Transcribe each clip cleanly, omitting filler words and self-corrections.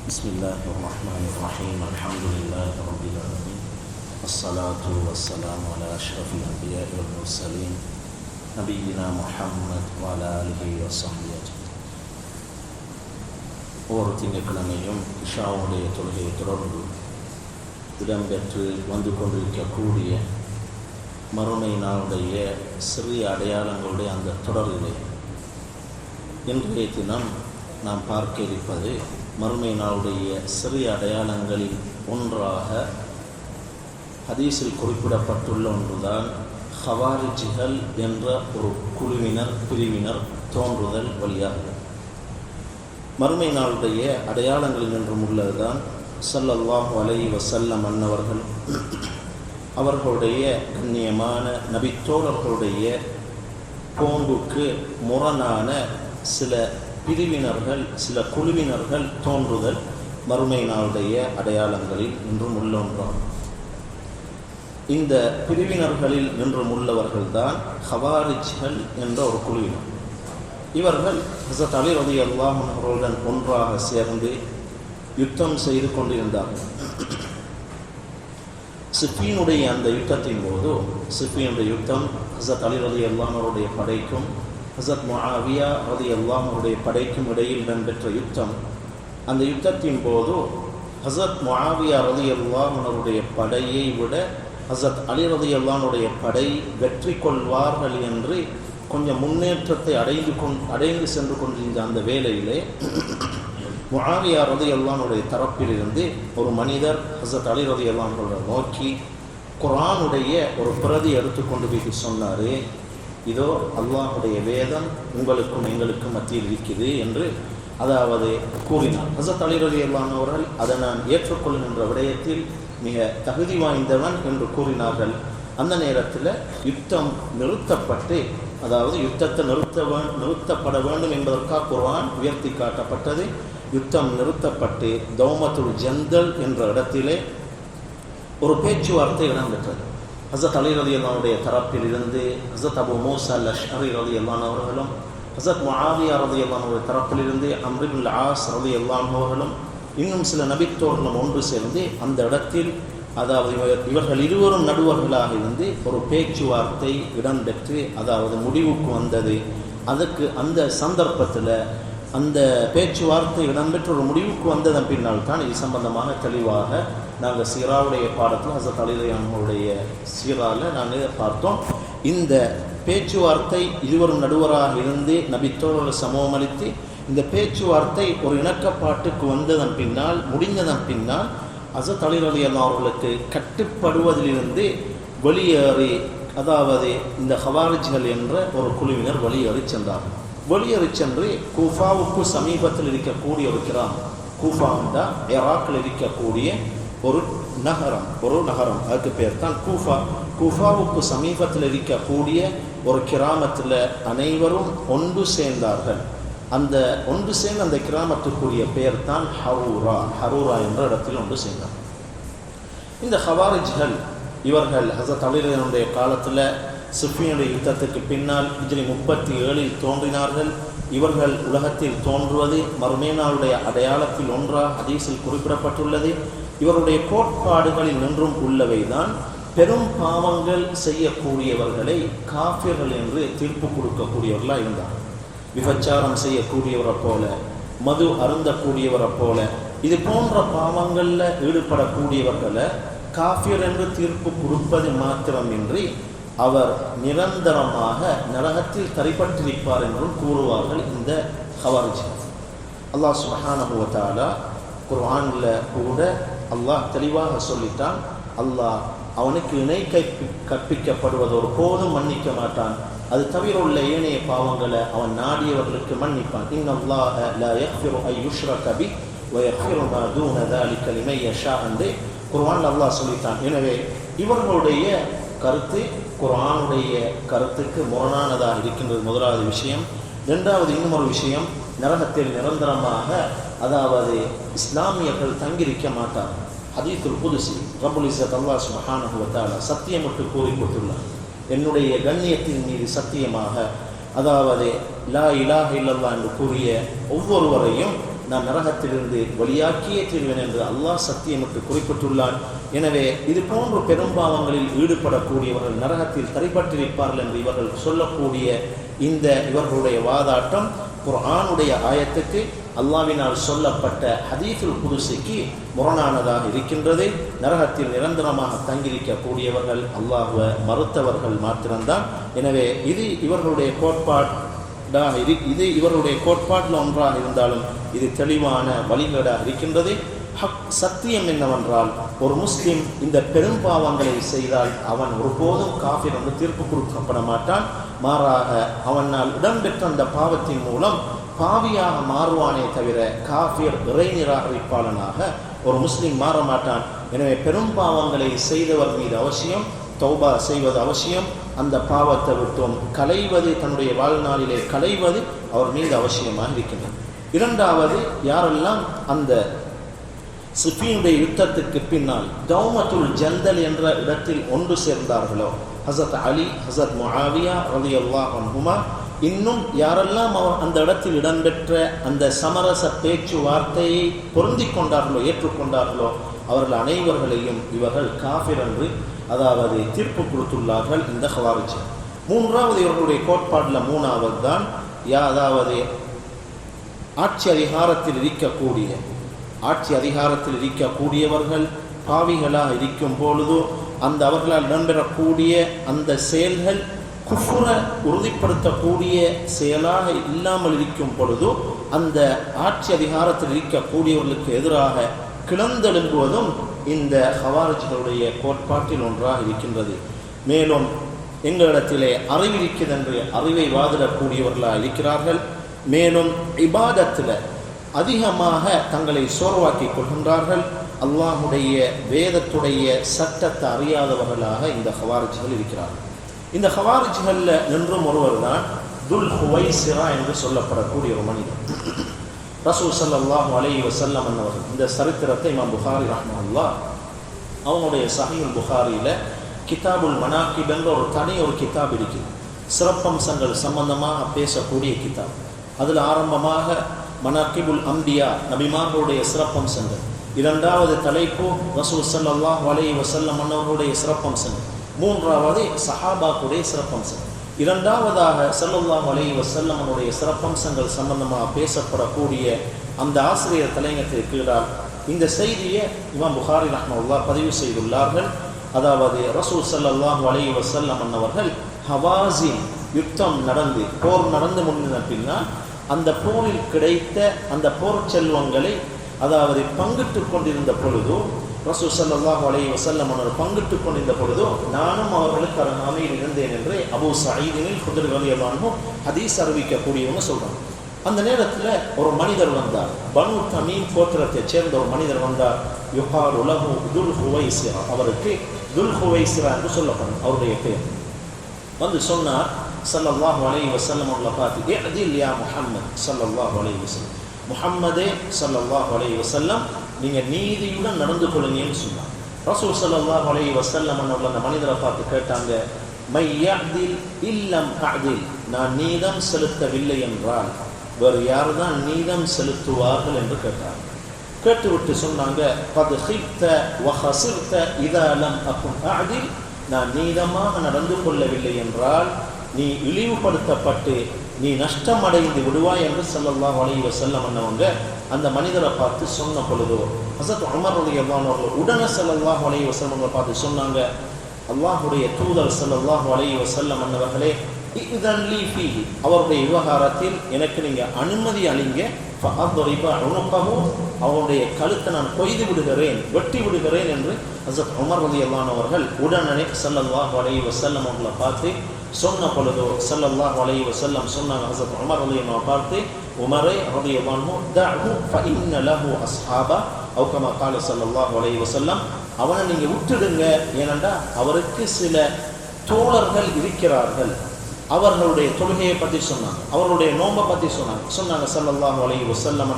بسم الله الرحمن الرحيم الحمد لله رب العالمين والصلاة والسلام على أشرف الأنبياء والمرسلين نبينا محمد وعلى آله وصحبه أجمعين. ஒவ்வொரு திங்கட்கிழமையும் இஷாவுடைய தொழுகையை தொடர்ந்து இடம்பெற்று வந்து கொண்டிருக்கக்கூடிய மறுமை நாளுடைய சிறிய அடையாளங்களுடைய அந்த தொடரிலே இன்றைய தினம் நாம் பார்க்க இருப்பது மறுமை நாளுடைய சிறிய அடையாளங்களில் ஒன்றாக ஹதீஸில் குறிப்பிடப்பட்டுள்ள ஒன்றுதான் ஹவாரிஜிகள் என்ற ஒரு பிரிவினர் தோன்றுதல் வழியாக. மறுமை நாளுடைய அடையாளங்களில் என்றும் உள்ளதுதான் ஸல்லல்லாஹு அலைஹி வஸல்லம் அன்னவர்கள் அவர்களுடைய கண்ணியமான நபித்தோழர்களுடைய போங்குக்கு முரணான சில பிரிவினர்கள், சில குழுவினர்கள் தோன்றுதல் மறுமை நாளுடைய அடையாளங்களில் இன்றும் உள்ள ஒன்றாகும். இந்த பிரிவினர்களில் இன்றும் உள்ளவர்கள்தான் ஹவாரிஜ்கள் என்ற ஒரு குழுவினர். இவர்கள் ஹஸரத் அலி ரலியல்லாஹு அன்ஹு அவர்களுடன் ஒன்றாக சேர்ந்து யுத்தம் செய்து கொண்டிருந்தார்கள். சிஃபீனுடைய அந்த யுத்தத்தின் போது, சிஃபீனுடைய யுத்தம் ஹஸரத் அலி ரலியல்லாஹு அன்ஹு அவருடைய படைக்கும் ஹஸரத் முஆவியா ரலியல்லாஹு அன்ஹு அவருடைய படைக்கும் இடையில் இடம்பெற்ற யுத்தம். அந்த யுத்தத்தின் போது ஹஸரத் முஆவியா ரலியல்லாஹு அன்ஹு அவருடைய படையை விட ஹஸரத் அலி ரலியல்லாஹு அன்ஹுடைய படை வெற்றி கொள்வார்கள் என்று கொஞ்சம் முன்னேற்றத்தை அடைந்து சென்று கொண்டிருந்த அந்த வேளையிலே முஆவியா ரலியல்லாஹு அன்ஹுடைய தரப்பிலிருந்து ஒரு மனிதர் ஹஸரத் அலி ரலியல்லாஹு அன்ஹு நோக்கி குர்ஆனுடைய ஒரு பிரதி எடுத்துக்கொண்டு போய் சொன்னார், இதோ அல்லாஹுடைய வேதம் உங்களுக்கும் எங்களுக்கும் மத்தியில் இருக்குது என்று அதாவது கூறினார். ஹஸரத் அலி ரலியல்லாஹு அன்ஹு அவர்கள் அதை நான் ஏற்றுக்கொள்கின்ற விடயத்தில் மிக தகுதி வாய்ந்தவன் என்று கூறினார்கள். அந்த நேரத்தில் யுத்தம் நிறுத்தப்பட்டு, அதாவது யுத்தத்தை நிறுத்தப்பட வேண்டும் என்பதற்காக குர்ஆன் உயர்த்தி காட்டப்பட்டது. யுத்தம் நிறுத்தப்பட்டு தௌமத்துல் ஜந்தல் என்ற இடத்திலே ஒரு பேச்சுவார்த்தை இடம்பெற்றது. ஹஸரத் அலி ரலியல்லாஹு அன்ஹுடைய தரப்பில் இருந்து ஹஸரத் அபூ மூஸா அல்-அஷ்அரி ரலியல்லாஹு அன்ஹு அவர்களும், ஹஸரத் முஆவியா ரலியல்லாஹு அன்ஹுடைய தரப்பிலிருந்து அம்ர் இப்னு அல்-ஆஸ் ரலியல்லாஹு அன்ஹு அவர்களும், இன்னும் சில நபித்தோர்களும் ஒன்று சேர்ந்து அந்த இடத்தில், அதாவது இவர்கள் இருவரும் நடுவர்களாக இருந்து ஒரு பேச்சுவார்த்தை இடம்பெற்று அதாவது முடிவுக்கு வந்தது. அதுக்கு அந்த சந்தர்ப்பத்தில் அந்த பேச்சுவார்த்தை இடம்பெற்ற ஒரு முடிவுக்கு வந்ததன் பின்னால் தான் இது சம்பந்தமாக தெளிவாக நாங்கள் சீராவுடைய பாடத்தில் ஹஸரத் அலி ரலியல்லாஹு அன்ஹுடைய சீராவில் நாங்கள் பார்த்தோம். இந்த பேச்சுவார்த்தை இருவரும் நடுவராக இருந்து நபித்தோழர்கள் சமூகமளித்து இந்த பேச்சுவார்த்தை ஒரு இணக்கப்பாட்டுக்கு வந்ததன் பின்னால், முடிந்ததன் பின்னால் ஹஸரத் அலி ரலியல்லாஹு அன்ஹு அவர்களுக்கு கட்டுப்படுவதிலிருந்து வெளியேறி, அதாவது இந்த ஹவாரிஜ்கள் என்ற ஒரு குழுவினர் வெளியேறி சென்றார்கள். வெளியேறி சென்று கூஃபாவுக்கு சமீபத்தில் இருக்கக்கூடிய ஒரு கிராமம், கூஃபாண்டா ஈராக்கில் இருக்கக்கூடிய ஒரு நகரம், அதுக்கு பேர் தான் கூஃபா. கூஃபாவுக்கு சமீபத்தில் இருக்கக்கூடிய ஒரு கிராமத்தில் அனைவரும் ஒன்று சேர்ந்தார்கள். அந்த ஒன்று சேர்ந்த அந்த கிராமத்துக்குரிய பெயர் தான் ஹரூரா என்ற இடத்தில் ஒன்று சேர்ந்தார். இந்த ஹவாரிஜ்கள் இவர்கள் ஹஸரத் அலி ரலியல்லாஹு அன்ஹுடைய காலத்தில் சிஃபீனுடைய யுத்தத்துக்கு பின்னால் ஹிஜ்ரி 37 தோன்றினார்கள். இவர்கள் உலகத்தில் தோன்றுவது மறுமை நாளுடைய அடையாளத்தில் ஒன்றாக ஹதீஸில் குறிப்பிடப்பட்டுள்ளது. இவருடைய கோட்பாடுகளில் நின்றும் உள்ளவைதான் பெரும் பாவங்கள் செய்யக்கூடியவர்களை காஃபிர்கள் என்று தீர்ப்பு கொடுக்கக்கூடியவர்களாக இருந்தார். விபச்சாரம் செய்யக்கூடியவரை போல, மது அருந்தக்கூடியவரை போல, இது போன்ற பாவங்களில் ஈடுபடக்கூடியவர்களை காஃபிர் என்று தீர்ப்பு கொடுப்பது மாத்திரமின்றி அவர் நிரந்தரமாக நரகத்தில் தரிப்பட்டிருப்பார் என்றும் கூறுவார்கள் இந்த ஹவாரிஜ்கள். அல்லாஹ் சுப்ஹானஹு வ தஆலா குர்ஆனில் கூட அல்லாஹ் தெளிவாக சொல்லிட்டான், அல்லாஹ் அவனுக்கு இணை கற்பிக்கப்படுவது ஒரு போதும் மன்னிக்க மாட்டான், அது தவிர உள்ள ஏனைய பாவங்களை அவன் நாடியவர்களுக்கு மன்னிப்பான். இன்னல்லாஹ லா யக்ஃபிரு அன் யுஷ்ரக பிஹி வ யக்ஃபிரு மா தூன ذلك லிமன் யஷா என்று குர்ஆனில் அல்லாஹ் சொல்லிட்டான். எனவே இவர்களுடைய கருத்து குர்ஆனுடைய கருத்துக்கு முரணானதாக இருக்கின்றது முதலாவது விஷயம். இரண்டாவது இன்னும் ஒரு விஷயம், நரகத்தில் நிரந்தரமாக அதாவது இஸ்லாமியர்கள் தங்கியிருக்க மாட்டார்கள். ஹதீஸுல் குதுஸி ரப்புல் இஸ்ஸத் அல்லாஹ் சுப்ஹானஹு வ தஆலா சத்தியமிட்டு கூறி கொடுத்துள்ளார், என்னுடைய கண்ணியத்தின் மீது சத்தியமாக, அதாவது லா இலாஹ இல்லல்லாஹ் என்று கூறிய ஒவ்வொருவரையும் நான் நரகத்திலிருந்து வெளியாக்கியே தீர்வேன் என்று அல்லாஹ் சத்தியமிட்டு குறிப்பிட்டுள்ளான். எனவே இது போன்ற பெரும்பாவங்களில் ஈடுபடக்கூடியவர்கள் நரகத்தில் தரைப்பட்டிருப்பார்கள் என்று இவர்கள் சொல்லக்கூடிய இந்த இவர்களுடைய வாதாட்டம் குர்ஆனுடைய ஆயத்துக்கு அல்லாஹ்வினால் சொல்லப்பட்ட ஹதீஸுல் குதுஸிக்கு முரணானதாக இருக்கின்றது. நரகத்தில் நிரந்தரமாக தங்கியிருக்கக்கூடியவர்கள் அல்லாஹ்வை மறுத்தவர்கள் மாத்திரம்தான். எனவே இது இவர்களுடைய இவருடைய கோட்பாட்டில் ஒன்றாக இருந்தாலும் இது தெளிவான வழிகேடாக இருக்கின்றது. சத்தியம் என்னவென்றால், ஒரு முஸ்லிம் இந்த பெரும்பாவங்களை செய்தால் அவன் ஒருபோதும் காஃபிர் என்று தீர்ப்பு கொடுக்கப்பட மாட்டான். மாறாக அவனால் இடம்பெற்ற அந்த பாவத்தின் மூலம் பாவியாக மாறுவானே தவிர காஃபிர் இறை நிராகரிப்பாளனாக ஒரு முஸ்லிம் மாற மாட்டான். எனவே பெரும்பாவங்களை செய்தவர் மீது அவசியம் தௌபா செய்வது அவசியம். அந்த பாவத்தை விட்டும் களைவது, தன்னுடைய வாழ்நாளிலே களைவது அவர் மீது அவசியமாக இருக்கின்றது. இரண்டாவது, யாரெல்லாம் அந்த சிஃபீனுடைய யுத்தத்துக்கு பின்னால் தௌமத்துல் ஜந்தல் என்ற இடத்தில் ஒன்று சேர்ந்தார்களோ, ஹஸரத் அலி, ஹஸரத் முஆவியா ரலியல்லாஹு அன்ஹுமா, இன்னும் யாரெல்லாம் அந்த இடத்தில் இடம்பெற்ற அந்த சமரச பேச்சுவார்த்தையை பொருந்தி கொண்டார்களோ, ஏற்றுக்கொண்டார்களோ, அவர்கள் அனைவர்களையும் இவர்கள் காஃபிர் என்று அதாவது தீர்ப்பு கொடுத்துள்ளார்கள் இந்த ஹவாரிஜ். மூன்றாவது இவர்களுடைய கோட்பாட்டில் மூணாவது தான் அதாவது ஆட்சி அதிகாரத்தில் இருக்கக்கூடியவர்கள் பாவிகளாக இருக்கும் பொழுது அந்த அவர்களால் இடம்பெறக்கூடிய அந்த செயல்கள் குஃப்ர உறுதிப்படுத்தக்கூடிய செயலாக இல்லாமல் இருக்கும் பொழுது அந்த ஆட்சி அதிகாரத்தில் இருக்கக்கூடியவர்களுக்கு எதிராக கிளந்தெழும்புவதும் இந்த ஹவாரிஜ்களுடைய கோட்பாட்டில் ஒன்றாக இருக்கின்றது. மேலும் எங்களிடத்திலே அறிவிருக்கிறது என்று அறிவை வாதிடக்கூடியவர்களாக இருக்கிறார்கள். மேலும் இபாதத்தில் அதிகமாக தங்களை சோர்வாக்கி கொள்கின்றார்கள். அல்லாஹுடைய வேதத்துடைய சட்டத்தை அறியாதவர்களாக இந்த ஹவாரிஜ்கள் இருக்கிறார்கள். இந்த ஹவாரிஜ்களில் நின்றும் ஒருவர் தான் துல் ஹுவைசிரா என்று சொல்லப்படக்கூடிய ஒரு மனிதன். ரசூல் ஸல்லல்லாஹு அலைஹி வஸல்லம் அவர்கள் இந்த சரித்திரத்தை இமாம் புகாரி ரஹ்மத்துல்லாஹ் அவங்களுடைய சஹீஹுல் புகாரியில் கிதாபுல் மனாக்கிப் என்ற ஒரு கிதாப் இருக்குது. சிறப்பம்சங்கள் சம்பந்தமாக பேசக்கூடிய கிதாப். அதில் ஆரம்பமாக மனாக்கிபுல் அம்பியா, நபிமார்களுடைய சிறப்பம்சங்கள். இரண்டாவது தலைப்பு ரசூல் ஸல்லல்லாஹு அலைஹி வஸல்லம் அவர்களுடைய சிறப்பம்சங்கள். மூன்றாவது சஹாபாக்குடைய சிறப்பம்சங்கள். இரண்டாவதாக ஸல்லல்லாஹு அலைஹி வஸல்லம் அவருடைய சிறப்பம்சங்கள் சம்பந்தமாக பேசப்படக்கூடிய அந்த ஆசிரியர் தலையங்கத்திற்கு கீழால் இந்த செய்தியை இமாம் புகாரி ரஹ்மத்துல்லாஹ் பதிவு செய்துள்ளார்கள். அதாவது ரசூல் ஸல்லல்லாஹு அலைஹி வஸல்லம் அவர்கள் ஹவாஸின் யுத்தம் போர் நடந்து முடிந்த பின்னால் அந்த போரில் கிடைத்த அந்த போர் செல்வங்களை அதாவது பங்கிட்டு கொண்டிருந்த பொழுது ரசூல் ஸல்லல்லாஹு அலைஹி வஸல்லம் அவர்கள் பங்கிட்டு கொண்டிருந்த பொழுது நானும் அவர்களுக்கு அருகாமையில் இருந்தேன் என்று அபூ சயீதில் குத்ரி ரலியல்லாஹு அன்ஹு ஹதீஸ் அறிவிக்கக்கூடியவங்க சொல்றாங்க. அந்த நேரத்தில் ஒரு மனிதர் வந்தார். பனு தமீம் கோத்திரத்தைச் சேர்ந்த ஒரு மனிதர் வந்தார். யுகால் உலகு துல் ஹுவைசிரா, அவருக்கு துல் ஹுவைசிரா என்று சொல்லப்படும் அவருடைய பெயர். வந்து சொன்னார் ஸல்லல்லாஹு அலைஹி வஸல்லம் அவர்களை பார்த்து, இஅதில் யா முஹம்மத் ஸல்லல்லாஹு அலைஹி வஸல்லம், முஹம்மதே ஸல்லல்லாஹு அலைஹி வஸல்லம், நீங்கள் நீதியுடன் நடந்து கொள்ளுங்கன்னு சொன்னார். ரசூல் ஸல்லல்லாஹு அலைஹி வஸல்லம் அவர்கள் அந்த மனிதரை பார்த்து கேட்டாங்க, மை யஅதில் இல்லம் அஅதில், நான் நீதம் செலுத்தவில்லை என்றால் வேறு யார் தான் நீதம் செலுத்துவார்கள் என்று கேட்டார். கேட்டுவிட்டு சொன்னாங்க, கத் ஹிப்த வ ஹஸிர்த இதா லம் அகுன் அஅதில், நான் நீதமாக நடந்து கொள்ளவில்லை என்றால் நீ இழிவுபடுத்தப்பட்டு நீ நஷ்டமடைந்து விடுவாய் என்று ஸல்லல்லாஹு அலைஹி வஸல்லம் அன்னவங்க அந்த மனிதரை பார்த்து சொன்ன பொழுது ஹஸரத் உமர் ரலியல்லாஹு அன்ஹு அவர்கள் உடனே ஸல்லல்லாஹு அலைஹி வஸல்லம் பார்த்து சொன்னாங்க, அல்லாஹ்வுடைய தூதர் ஸல்லல்லாஹு அலைஹி வஸல்லம் அன்னவர்களே, இதன் லீ ஃபீஹி, அவருடைய விவகாரத்தில் எனக்கு நீங்கள் அனுமதி அளிங்க, ஃபஅத்ரிப உனுகஹு, அவருடைய கழுத்தை நான் கொய்து விடுகிறேன், வெட்டி விடுகிறேன் என்று ஹஸரத் உமர் ரலியல்லாஹு அன்ஹு அவர்கள் உடனே ஸல்லல்லாஹு அலைஹி வஸல்லம் அவர்களை பார்த்து சொன்ன பொழுது ஸல்லல்லாஹு அலைஹி வஸல்லம் சொன்னாங்க, ஹஸரத் உமர் ரலியல்லாஹு அன்ஹு பார்த்து, உமரே ரலியல்லாஹு அன்ஹு தஅஹு ஃபஇன்ன லஹு அஸ்ஹாபா அவ் கமா கால ஸல்லல்லாஹு அலைஹி வஸல்லம், அவனை நீங்கள் விட்டுடுங்க, ஏனென்றால் அவருக்கு சில தோழர்கள் இருக்கிறார்கள். அவர்களுடைய தொழுகையை பற்றி சொன்னாங்க, அவர்களுடைய நோன்பை பற்றி சொன்னாங்க ஸல்லல்லாஹு அலைஹி வஸல்லம்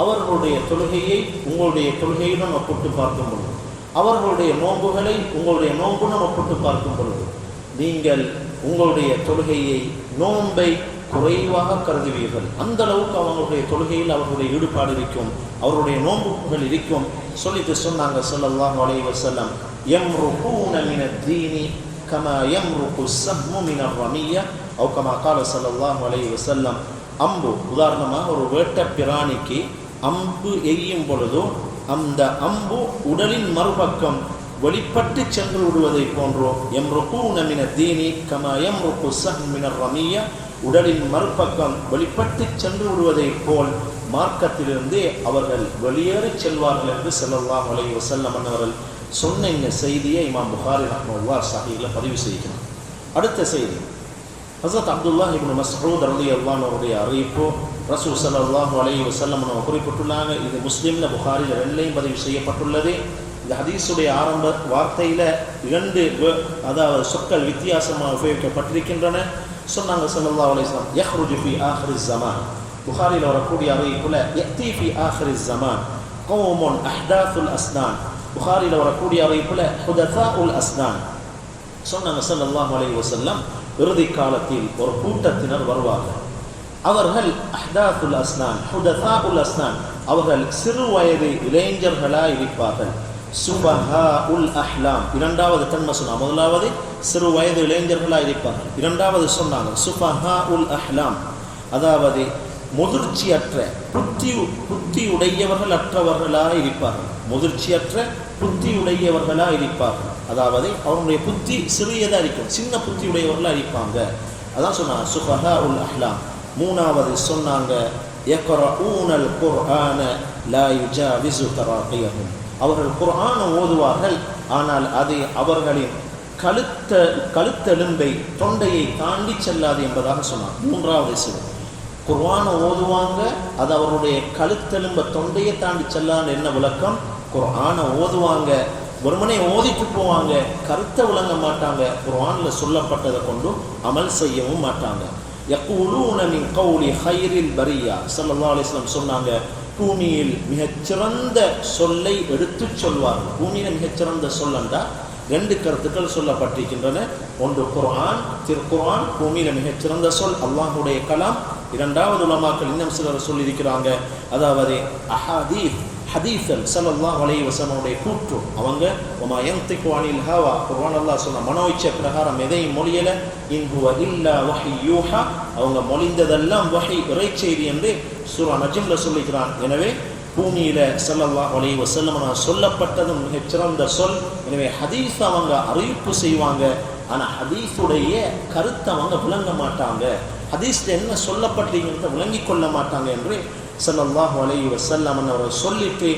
அவர்களுடைய தொழுகையை உங்களுடைய தொழுகையுடன் ஒப்பிட்டு பார்க்கும் பொழுது, அவர்களுடைய நோன்புகளை உங்களுடைய நோன்புடன் ஒப்பிட்டு பார்க்கும் பொழுது, நீங்கள் உங்களுடைய தொழுகையை நோன்பை குறைவாக கருதுவீர்கள். அந்த அளவுக்கு அவங்களுடைய தொழுகையில் அவர்களுடைய ஈடுபாடு இருக்கும், அவருடைய நோன்புகள் இருக்கும். சொல்லிட்டு சொன்னாங்க ஸல்லல்லாஹு அலைஹி வஸல்லம், யம்ருகூன மினத்-தீனி கமா யம்ருகு ஸஹ்மு மினர் ரமிய்யா அவ் கமா கால ஸல்லல்லாஹு அலைஹி வஸல்லம். அம்பு, உதாரணமாக ஒரு வேட்ட பிராணிக்கு அம்பு எய்யும் பொழுதோ அந்த அம்பு உடலின் மறுபக்கம் வெளிப்பட்டு சென்று விடுவதை போன்றோ, யம்ருகூன மினத்-தீனி கமா யம்ருகு ஸஹ்மு மினர் ரமிய்யா, உடலின் மறுபக்கம் வெளிப்பட்டு சென்று விடுவதை போல் மார்க்கத்திலிருந்தே அவர்கள் வெளியேறச் செல்வார்கள் என்று ஸல்லல்லாஹு அலைஹி வஸல்லம் அவர்கள் சொன்ன இந்த செய்தியை இமாம் புகாரி ரஹ்மத்துல்லாஹி ஸஹீஹ்ல பதிவு செய்கிறார். அடுத்த செய்தி, ஹஸரத் அப்துல்லாஹ் இப்னு மஸ்ஊத் ரலியல்லாஹு அன்ஹுடைய அறிவிப்பு. ரசூல் ஸல்லல்லாஹு அலைஹி வஸல்லம் அவர்கள் குறிப்பிட்டுள்ளாங்க, இது முஸ்லிம்ல புகாரில ரெண்டையும் பதிவு செய்யப்பட்டுள்ளது. இந்த ஹதீஸுடைய ஆரம்ப வார்த்தையில் 2 அதாவது சொற்கள் வித்தியாசமாக உபயோகிக்கப்பட்டிருக்கின்றன. சொன்னாங்க ஸல்லல்லாஹு அலைஹி வஸல்லம், யஹ்ருஜு ஃபி ஆஹிரிஸ் ஸமான், புகாரில வரக்கூடிய அறிவிப்புல யத்தி ஃபி ஆஹிரிஸ் ஸமான் கௌமுன் அஹ்தாத்துல் அஸ்னான், புகாரில வரக்கூடிய அறிவிப்புல ஹுததாஉல் அஸ்னான். சொன்னாங்க ஸல்லல்லாஹு அலைஹி வஸல்லம், இறுதி காலத்தில் ஒரு கூட்டத்தினர் வருவார்கள். அவர்கள் அஹ்தாத்துல் அஸ்னான், ஹுததாஉல் அஸ்னான், அவர்கள் சிறு வயது இளைஞர்களாய் இருப்பார்கள். சுபஹாஉல் அஹ்லாம், இரண்டாவது தன்மை சொன்னாங்க. முதலாவது சிறு வயது இளைஞர்களாக இருப்பார்கள். இரண்டாவது சொன்னாங்க சுபஹாஉல் அஹ்லாம், அதாவது முதிர்ச்சியற்ற புத்தியுடையவர்கள் அற்றவர்களாக இருப்பார்கள். முதிர்ச்சியற்ற புத்தியுடையவர்களாக இருப்பார்கள், அதாவது அவங்களுடைய புத்தி சிறியதாக இருக்கும், சின்ன புத்தியுடையவர்களாக இருப்பாங்க. அதான் சொன்னாங்க சுபஹாஉல் அஹ்லாம். மூணாவது சொன்னாங்க யக்ரஊனல் குர்ஆன லா யுஜாவிஸு தராகியஹும், அவர்கள் குர்ஆனை ஓதுவார்கள், ஆனால் அது அவர்களின் கழுத்தெலும்பை தொண்டையை தாண்டி செல்லாது என்பதாக சொன்னார். மூன்றாவது சிறு குர்ஆனை ஓதுவாங்க, அது அவருடைய கழுத்தெலும்பை தொண்டையை தாண்டி செல்லாது. என்ன விளக்கம்? குர்ஆனை ஓதுவாங்க, ஒருமனே ஓதிட்டு போவாங்க, கருத்தை விளங்க மாட்டாங்க, குர்ஆன்ல சொல்லப்பட்டதை கொண்டு அமல் செய்யவும் மாட்டாங்க. யகூலூன மின் கௌலி ஹைரில் பரியா, ஸல்லல்லாஹு அலைஹி வஸல்லம் சொன்னாங்க, பூமியில் மிகச்சிறந்த சொல்லை எடுத்து சொல்வார்கள். பூமியில் மிகச்சிறந்த சொல்லண்டா 2 கருத்துக்கள் சொல்லப்பட்டிருக்கின்றன. ஒன்று குர்ஆன், திருக்குர்ஆன் பூமியில் மிகச்சிறந்த சொல், அல்லாஹுடைய கலாம். இரண்டாவது உலமாக்கள் இன்னும் சிலர் சொல்லியிருக்கிறாங்க, அதாவது ஹதீஸல் ஸல்லல்லாஹு அலைஹி வஸல்லம் கூற்று. அவங்க வமா யன்திகு அனில் ஹவா, குர்ஆன் அல்லாஹ் சொன்ன மனோ இச்சை பிரகாரம் எதையும் மொழியல. இன் ஹுவ இல்லா வஹி யூஹா, அவங்க மொழிந்ததெல்லாம் வஹி இறைச்செய்தி என்று சூரா நஜ்ம்ல சொல்லிக்கிறான். எனவே பூமியில ஸல்லல்லாஹு அலைஹி வஸல்லம் சொல்லப்பட்டதும் மிகச்சிறந்த சொல். எனவே ஹதீஸ் அவங்க அறிவிப்பு செய்வாங்க, ஆனால் ஹதீஸுடைய கருத்தை அவங்க விளங்க மாட்டாங்க, ஹதீஸ்ல என்ன சொல்லப்பட்டிருக்கிறத விளங்கி கொள்ள மாட்டாங்க என்று ஸல்லல்லாஹு அலைஹி வஸல்லம் அவர்கள் சொல்லிட்டு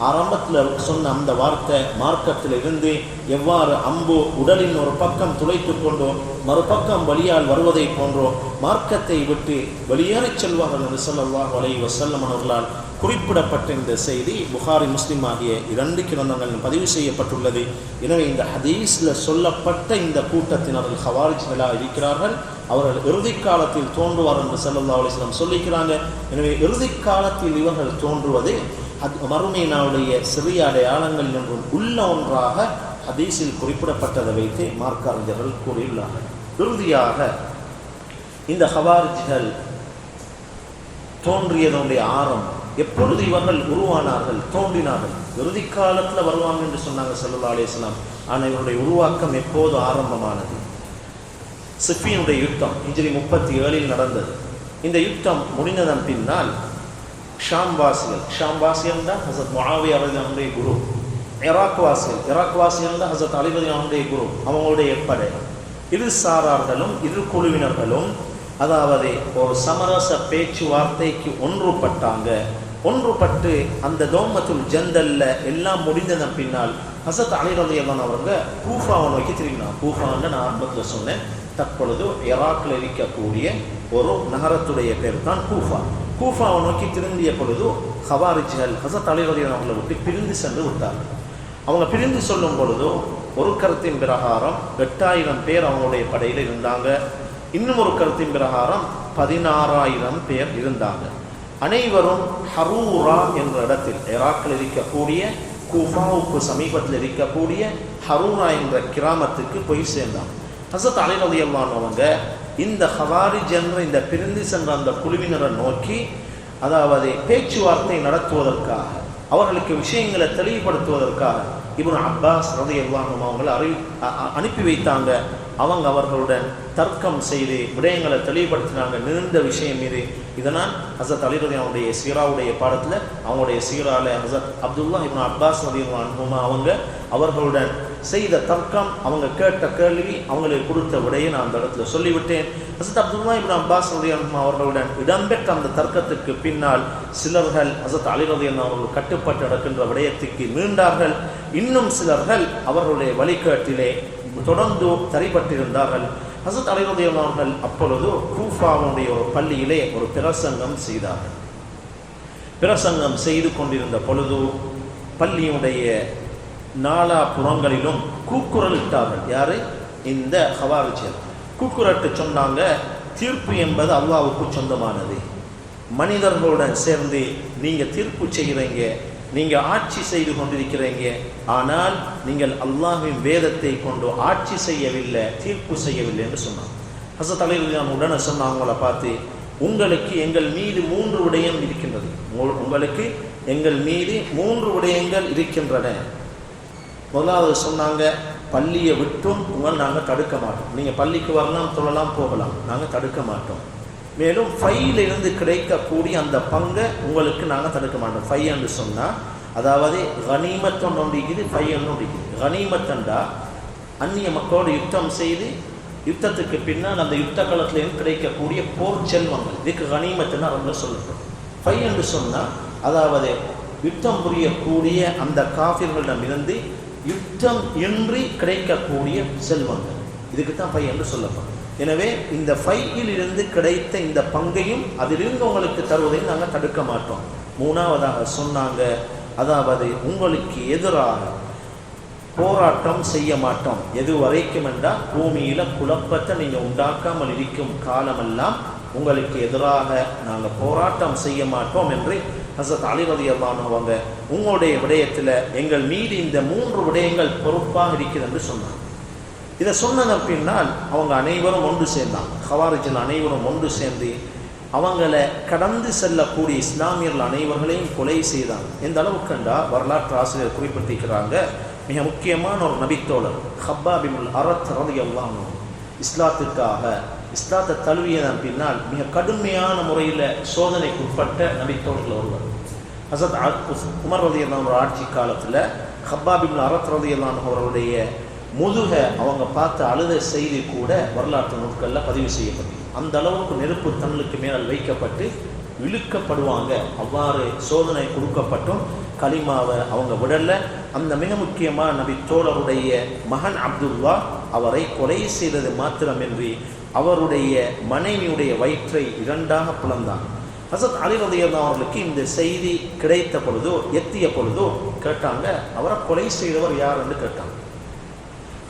ஆரம்பத்தில் சொன்ன அந்த வார்த்தை மார்க்கத்தில் இருந்து எவ்வாறு அம்பு உடலின் ஒரு பக்கம் துளைத்து கொண்டோ மறுபக்கம் வழியால் வருவதை போன்றோ மார்க்கத்தை விட்டு வெளியேறச் செல்வார்கள் என்று ஸல்லல்லாஹு அலைஹி வஸல்லம் அவர்களால் குறிப்பிடப்பட்ட இந்த செய்தி புகாரி முஸ்லிம் ஆகிய 2 கிரந்தங்களில் பதிவு செய்யப்பட்டுள்ளது. எனவே இந்த ஹதீஸில் சொல்லப்பட்ட இந்த கூட்டத்தினர்கள் ஹவாரிஜ்களாக இருக்கிறார்கள். அவர்கள் இறுதி காலத்தில் தோன்றுவார் என்று ஸல்லல்லாஹு அலைஹி வஸல்லம் சொல்லிக்கிறாங்க. எனவே இறுதி காலத்தில் இவர்கள் தோன்றுவது மறுமை நாளுடைய சிறிய அடையாளங்கள் என்றும் உள்ள ஒன்றாக ஹதீஸில் குறிப்பிடப்பட்டதை வைத்து மார்க்க அறிஞர்கள் கூறியுள்ளார்கள். இறுதியாக இந்த ஹவாரிஜ்கள் தோன்றியதனுடைய ஆரம்பம், எப்பொழுது இவர்கள் உருவானார்கள், தோன்றினார்கள், இறுதி காலத்தில் வருவாங்க என்று சொன்னாங்க ஸல்லல்லாஹு அலைஹி வஸல்லம். ஆனால் இவருடைய உருவாக்கம் எப்போது ஆரம்பமானது? சிஃபினுடைய யுத்தம் ஹிஜ்ரி 37 நடந்தது. இந்த யுத்தம் முடிந்ததன் பின்னால் ஷாம்வாசிகள் தான் ஹஸரத் முஆவியா ரலியல்லாஹு அன்ஹுடைய குரு, இராக்வாசிகள் தான் ஹஸரத் அலி ரலியல்லாஹு அன்ஹுடைய குரு, அவங்களுடைய படை. இரு சாரார்களும் இரு குழுவினர்களும் அதாவது ஒரு சமரச பேச்சுவார்த்தைக்கு ஒன்றுபட்டு அந்த தௌமத்துல் ஜந்தல்ல எல்லாம் முடிந்ததன் பின்னால் ஹஸரத் அலி ரலியல்லாஹு அன்ஹு அவங்க கூஃபாவை நோக்கி திரும்பினார். கூஃபான்னு நான் ஆரம்பத்தில் சொன்னேன், தற்பொழுது ஈராக்கில் இருக்கக்கூடிய ஒரு நகரத்துடைய பேர் தான் கூஃபா. கூஃபாவை நோக்கி திரும்பிய பொழுது ஹவாரிஜ்கள் ஹஸரத் அலி ரலியல்லாஹு அன்ஹு அவர்களை விட்டு பிரிந்து சென்று விட்டார்கள். அவங்க பிரிந்து சொல்லும் பொழுது ஒரு கருத்தின் பிரகாரம் 8000 பேர் அவங்களுடைய படையில் இருந்தாங்க. இன்னும் ஒரு கருத்தின் பிரகாரம் 16000 பேர் இருந்தாங்க. அனைவரும் ஹரூரா என்ற இடத்தில் ஈராக்கில் இருக்கக்கூடிய கூஃபாவுக்கு சமீபத்தில் இருக்கக்கூடிய ஹரூரா என்ற கிராமத்துக்கு போய் சேர்ந்தாங்க. ஹஸரத் அலி ரலியல்லாஹு அன்ஹு அவங்க இந்த ஹவாரிஜ் என்ற இந்த பிரிந்து சென்ற அந்த குழுவினரை நோக்கி அதாவது பேச்சுவார்த்தை நடத்துவதற்காக அவர்களுக்கு விஷயங்களை தெளிவுபடுத்துவதற்காக இப்னு அப்பாஸ் ரலியல்லாஹு அன்ஹு அவங்களை அனுப்பி வைத்தாங்க. அவர்களுடன் தர்க்கம் செய்து விடயங்களை தெளிவுபடுத்தினாங்க நீண்ட விஷயம் இது. இதனால் ஹஸரத் அலி ரலியல்லாஹு சீராவுடைய பாடத்தில் அவங்களுடைய சீரால ஹஸரத் அப்துல்லா இப்னு அப்பாஸ் ரலியல்லாஹு அன்ஹு அவர்களுடன் செய்த தர்க்கம், அவங்க கேட்ட கேள்வி, அவங்களுக்கு கொடுத்த விடையை நான் அந்த இடத்துல சொல்லிவிட்டேன். ஹஸரத் அப்துல்லா இப்னு அப்பாஸ் ரலியல்லாஹு அன்ஹு அவர்களுடன் இடம்பெற்ற அந்த தர்க்கத்திற்கு பின்னால் சிலர்கள் ஹஸரத் அலி ரலியல்லாஹு அன்ஹு அவர்கள் கட்டுப்பட்டு நடக்கின்ற விடயத்துக்கு மீண்டார்கள். இன்னும் சிலர்கள் அவர்களுடைய வழிகாட்டிலே தொடர்ந்து தரிபட்டிருந்தார்கள். ஹஸரத் அலி ரலியல்லாஹு அன்ஹு அப்பொழுது கூஃபாவுடைய ஒரு பள்ளியிலே ஒரு பிரசங்கம் செய்தார்கள். பிரசங்கம் செய்து கொண்டிருந்த பொழுது பள்ளியுடைய நாலா புறங்களிலும் கூக்குரல் இட்டார்கள். யாரு? இந்த ஹவாரிஜியர். கூக்குரட்டு சொன்னாங்க, தீர்ப்பு என்பது அல்லாஹ்வுக்கு சொந்தமானது. மனிதர்களுடன் சேர்ந்து நீங்க தீர்ப்பு செய்கிறீங்க, நீங்க ஆட்சி செய்து கொண்டிருக்கிறீங்க. ஆனால் நீங்கள் அல்லாஹ்வின் வேதத்தை கொண்டு ஆட்சி செய்யவில்லை, தீர்ப்பு செய்யவில்லை என்று சொன்னாங்க. ஹஸரத் அலி ரலியல்லாஹு அன்ஹு உடனே சொன்னாங்க, அவங்கள பார்த்து, உங்களுக்கு எங்கள் மீது 3 விடயம் இருக்கின்றது. உங்களுக்கு எங்கள் மீது 3 விடயங்கள் இருக்கின்றன. முதலாவது சொன்னாங்க, பள்ளியை விட்டும் உங்களை நாங்கள் தடுக்க மாட்டோம். நீங்கள் பள்ளிக்கு வரலாம், தொழலாம், போகலாம், நாங்கள் தடுக்க மாட்டோம். மேலும் ஃபையிலிருந்து கிடைக்கக்கூடிய அந்த பங்கை உங்களுக்கு நாங்கள் தடுக்க மாட்டோம். ஃபை என்று சொன்னால் அதாவது கனிமத் ஒன்று இருக்குது, ஃபை ஒன்று இருக்குது. கனிமத்தண்டா அந்நிய மக்களோடு யுத்தம் செய்து யுத்தத்துக்கு பின்னால் அந்த யுத்த காலத்திலேருந்து கிடைக்கக்கூடிய போர் செல்வங்கள், இதுக்கு கனிமத்துன்னு அவங்க சொல்லட்டும். ஃபை என்று சொன்னால் அதாவது யுத்தம் புரியக்கூடிய அந்த காஃபிர்களிடமிருந்து யுத்தம் இன்றி கிடைக்கக்கூடிய செல்வங்கள், இதுக்கு தான் ஃபை என்று சொல்லப்படும். எனவே இந்த ஃபையில் இருந்து கிடைத்த இந்த பங்கையும் அதிலிருந்து உங்களுக்கு தருவதையும் நாங்கள் தடுக்க மாட்டோம். மூணாவதாக சொன்னாங்க, அதாவது உங்களுக்கு எதிராக போராட்டம் செய்ய மாட்டோம். எது வரைக்கும் என்றால் பூமியில குழப்பத்தை நீங்கள் உண்டாக்காமல் இருக்கும் காலமெல்லாம் உங்களுக்கு எதிராக நாங்கள் போராட்டம் செய்ய மாட்டோம் என்று ஹஸரத் அலி ரலியல்லாஹு அன்ஹு அவங்க உங்களுடைய விடயத்தில் எங்கள் மீது இந்த 3 விடயங்கள் பொறுப்பாக இருக்கிறது என்று சொன்னாங்க. இதை சொன்னதன் பின்னால் அவங்க அனைவரும் ஒன்று சேர்ந்தாங்க. ஹவாரிஜில் அனைவரும் ஒன்று சேர்ந்து அவங்கள கடந்து செல்லக்கூடிய இஸ்லாமியர்கள் அனைவர்களையும் கொலை செய்தாங்க. எந்த அளவுக்குண்டா வரலாற்று ஆசிரியர் குறிப்பிட்டிருக்கிறாங்க, மிக முக்கியமான ஒரு நபித்தோழர் ஹப்பாப் இப்னுல் அரத் ரலியல்லாஹு அன்ஹு இஸ்லாத்தை தழுவியதன் பின்னால் மிக கடுமையான முறையில் சோதனைக்கு உட்பட்ட நபித்தோழர்கள் ஒருவர். ஹஸரத் உமர் ரலியல்லாஹு அன்ஹு ஆட்சி காலத்தில் ஹப்பாப் இப்னுல் அரத் ரலியல்லாஹு அன்ஹு அவருடைய முதுக அவங்க பார்த்து அழுத செய்தி கூட வரலாற்று நூல்களில் பதிவு செய்யப்பட்டது. அந்த அளவுக்கு நெருப்பு தன்னுக்கு மேல் வைக்கப்பட்டு இழுக்கப்படுவாங்க. அவ்வாறு சோதனை கொடுக்கப்பட்டும் கலிமாவை அவங்க விடல. அந்த மிக முக்கியமான நபி தோழருடைய மகன் அப்துல்லா அவரை கொலை செய்தது மாத்திரமின்றி அவருடைய மனைவியுடைய வயிற்றை 2ஆக பிளந்தாங்க. ஹஸரத் அலி ரலியல்லாஹு அன்ஹு அவர்களுக்கு இந்த செய்தி கிடைத்த பொழுதோ எத்திய பொழுதோ கேட்டாங்க, அவரை கொலை செய்தவர் யார் என்று கேட்டாங்க.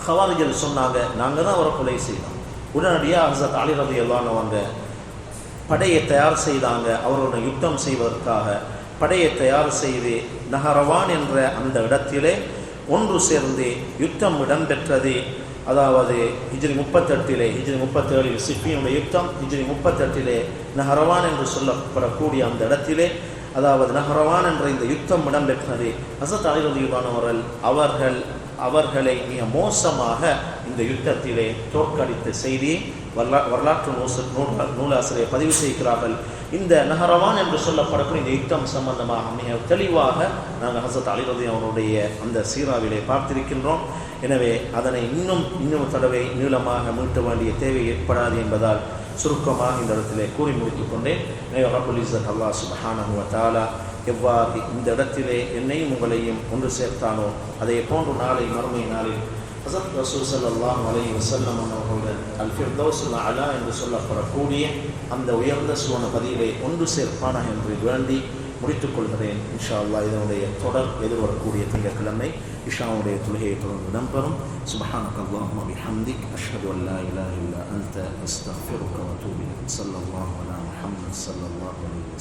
ஹவாரிஜில் சொன்னாங்க, நாங்கள் தான் அவரை கொலை செய்தோம். உடனடியாக ஹஸரத் அலி ரலியல்லாஹு அன்ஹு அவங்க படையை தயார் செய்தாங்க. அவரோட யுத்தம் செய்வதற்காக படையை தயார் செய்து நஹரவான் என்ற அந்த இடத்திலே ஒன்று சேர்ந்து யுத்தம் இடம்பெற்றது. அதாவது ஹிஜ்ரி 38 ஹிஜ்ரி 37 சிஃபினுடைய யுத்தம், ஹிஜ்ரி 38 நஹரவான் என்று சொல்லப்படக்கூடிய அந்த இடத்திலே அதாவது நஹரவான் என்ற இந்த யுத்தம் இடம்பெற்றது. ஹஸரத் அலி ரலியல்லாஹு அன்ஹு அவர்களை மிக மோசமாக இந்த யுத்தத்திலே தோற்கடித்த செய்தியை வரலாற்று நூலாசிரியர் பதிவு செய்கிறார்கள். இந்த நஹரவான் என்று சொல்லப்படக்கூடிய இந்த யுத்தம் சம்பந்தமாக மிக தெளிவாக நாங்கள் ஹஸரத் அலி ரலியல்லாஹு அவருடைய அந்த சீராவிலே பார்த்திருக்கின்றோம். எனவே அதனை இன்னும் தடவை நீளமாக மீட்ட வேண்டிய தேவை ஏற்படாது என்பதால் சுருக்கமாக இந்த இடத்திலே கூறி முடித்துக் கொண்டேன். ரப்புல் இஸ்ஸத் அல்லாஹ் சுப்ஹானஹு வ தஆலா எவ்வாறு இந்த இடத்திலே என்னையும் உங்களையும் ஒன்று சேர்த்தானோ அதே போன்று நாளை மறுமை நாளில் ஹஸரத் ரசூல் ஸல்லல்லாஹு அலைஹி வஸல்லம் அவர்களுடன் அல் ஃபிர்தௌஸுல் அலா என்று சொல்லப்படக்கூடிய அந்த உயர்ந்த சுவன பதியிலே ஒன்று சேர்ப்பானா என்று வேண்டி முடித்துக் கொள்கிறேன். இன்ஷா அல்லாஹ் இதனுடைய தொடர் எதிர்வரக்கூடிய திங்கட்கிழமை இஷாவுடைய தொழுகையை தொடர்ந்து இடம்பெறும். சுப்ஹானக அல்லாஹும்ம பிஹம்திக் அஷ்ஹது அன் லா இலாஹா இல்லா அன்த அஸ்தக்ஃபிருக வ அத்தூபு இலைக். ஸல்லல்லாஹு அலா முஹம்மத் ஸல்லல்லாஹு அலைஹி